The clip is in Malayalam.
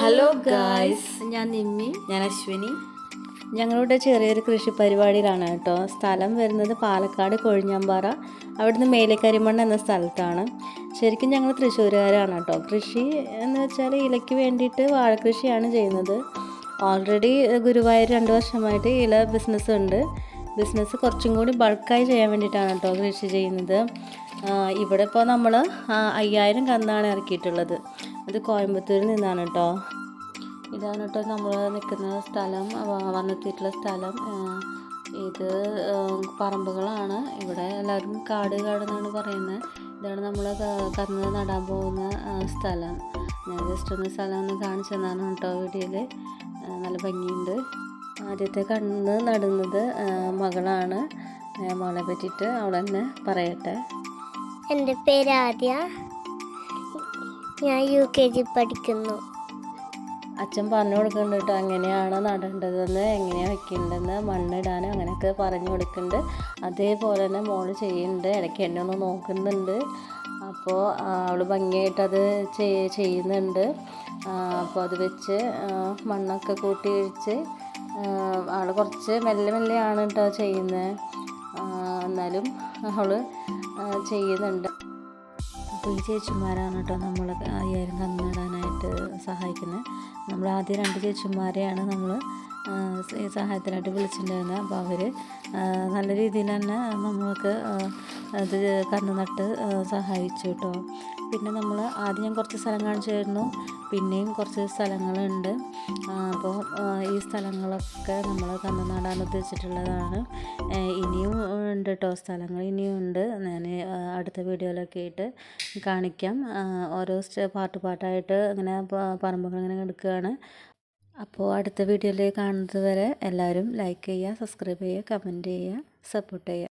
ഹലോ ഗായ്സ്, ഞാൻ നിമ്മി, ഞാൻ അശ്വിനി. ഞങ്ങളുടെ ചെറിയൊരു കൃഷി പരിപാടിയിലാണ് കേട്ടോ. സ്ഥലം വരുന്നത് പാലക്കാട് കൊഴിഞ്ഞാമ്പാറ, അവിടുന്ന് മേലേക്കരിമണ്ണ് എന്ന സ്ഥലത്താണ്. ശരിക്കും ഞങ്ങൾ തൃശ്ശൂരുകാരാണ് കേട്ടോ. കൃഷി എന്ന് വെച്ചാൽ ഇലയ്ക്ക് വേണ്ടിയിട്ട് വാഴക്കൃഷിയാണ് ചെയ്യുന്നത്. ഓൾറെഡി ഗുരുവായൂർ 2 വർഷമായിട്ട് ഇല ബിസിനസ് ഉണ്ട്. ബിസിനസ് കുറച്ചും കൂടി ബൾക്കായി ചെയ്യാൻ വേണ്ടിയിട്ടാണ് കേട്ടോ കൃഷി ചെയ്യുന്നത്. ഇവിടെ ഇപ്പോൾ നമ്മൾ 5000 കന്നാണ് ഇറക്കിയിട്ടുള്ളത്. അത് കോയമ്പത്തൂരിൽ നിന്നാണ് കേട്ടോ. ഇതാണ് കേട്ടോ നമ്മൾ നിൽക്കുന്ന സ്ഥലം, വന്നെത്തിയിട്ടുള്ള സ്ഥലം. ഇത് പറമ്പുകളാണ്. ഇവിടെ എല്ലാവരും കാട് എന്നാണ് പറയുന്നത്. ഇതാണ് നമ്മൾ കന്ന് നടാൻ പോകുന്ന സ്ഥലം. ഞാൻ ജസ്റ്റ് ഒന്ന് സ്ഥലം ഒന്ന് കാണിച്ചു തന്നാണ് കേട്ടോ വീഡിയോയിൽ. നല്ല ഭംഗിയുണ്ട്. ആദ്യത്തെ കന്ന് നടുന്നത് മകളാണ്. മകളെ പറ്റിയിട്ട് അവൾ തന്നെ പറയട്ടെ. എൻ്റെ പേര് ആദ്യ, ഞാൻ UKG പഠിക്കുന്നു. അച്ഛൻ പറഞ്ഞു കൊടുക്കുന്നുണ്ട് കേട്ടോ, എങ്ങനെയാണ് നടേണ്ടതെന്ന്, എങ്ങനെയാണ് വയ്ക്കേണ്ടതെന്ന്, മണ്ണിടാനും അങ്ങനെയൊക്കെ പറഞ്ഞു കൊടുക്കുന്നുണ്ട്. അതേപോലെ തന്നെ മോള് ചെയ്യുന്നുണ്ട്. ഇടയ്ക്ക് എന്നെ ഒന്ന് നോക്കുന്നുണ്ട്. അപ്പോൾ അവൾ ഭംഗിയായിട്ടത് ചെയ്യുന്നുണ്ട്. അപ്പോൾ അത് വെച്ച് മണ്ണൊക്കെ കൂട്ടി ഒഴിച്ച് അവൾ കുറച്ച് മെല്ലെയാണ് കേട്ടോ ചെയ്യുന്നത്. എന്നാലും അവൾ ചെയ്യുന്നുണ്ട്. അപ്പോൾ ഈ ചേച്ചിമാരാണ് കേട്ടോ നമ്മൾ 5000 കന്നിടാനായിട്ട് സഹായിക്കുന്നത്. നമ്മൾ ആദ്യം 2 ചേച്ചിമാരെയാണ് നമ്മൾ സഹായത്തിനായിട്ട് വിളിച്ചിട്ടുണ്ടായിരുന്നത്. അപ്പോൾ അവർ നല്ല രീതിയിൽ തന്നെ നമ്മൾക്ക് അത് കന്ന് നട്ട് സഹായിച്ചു കേട്ടോ. പിന്നെ നമ്മൾ ആദ്യം ഞാൻ കുറച്ച് സ്ഥലം കാണിച്ചായിരുന്നു, പിന്നെയും കുറച്ച് സ്ഥലങ്ങളുണ്ട്. അപ്പോൾ ഈ സ്ഥലങ്ങളൊക്കെ നമ്മൾ കന്ന് നടാൻ ഉദ്ദേശിച്ചിട്ടുള്ളതാണ്. ഇനിയും ഉണ്ട് കേട്ടോ, സ്ഥലങ്ങൾ ഇനിയും ഉണ്ട്. ഞാൻ അടുത്ത വീഡിയോയിലൊക്കെ ആയിട്ട് കാണിക്കാം. ഓരോ പാട്ടായിട്ട് ഇങ്ങനെ പറമ്പുകൾ ഇങ്ങനെ എടുക്കുകയാണ്. അപ്പോൾ അടുത്ത വീഡിയോയിൽ കാണുന്നത് വരെ എല്ലാവരും ലൈക്ക് ചെയ്യുക, സബ്സ്ക്രൈബ് ചെയ്യുക, കമൻറ്റ് ചെയ്യുക, സപ്പോർട്ട് ചെയ്യുക.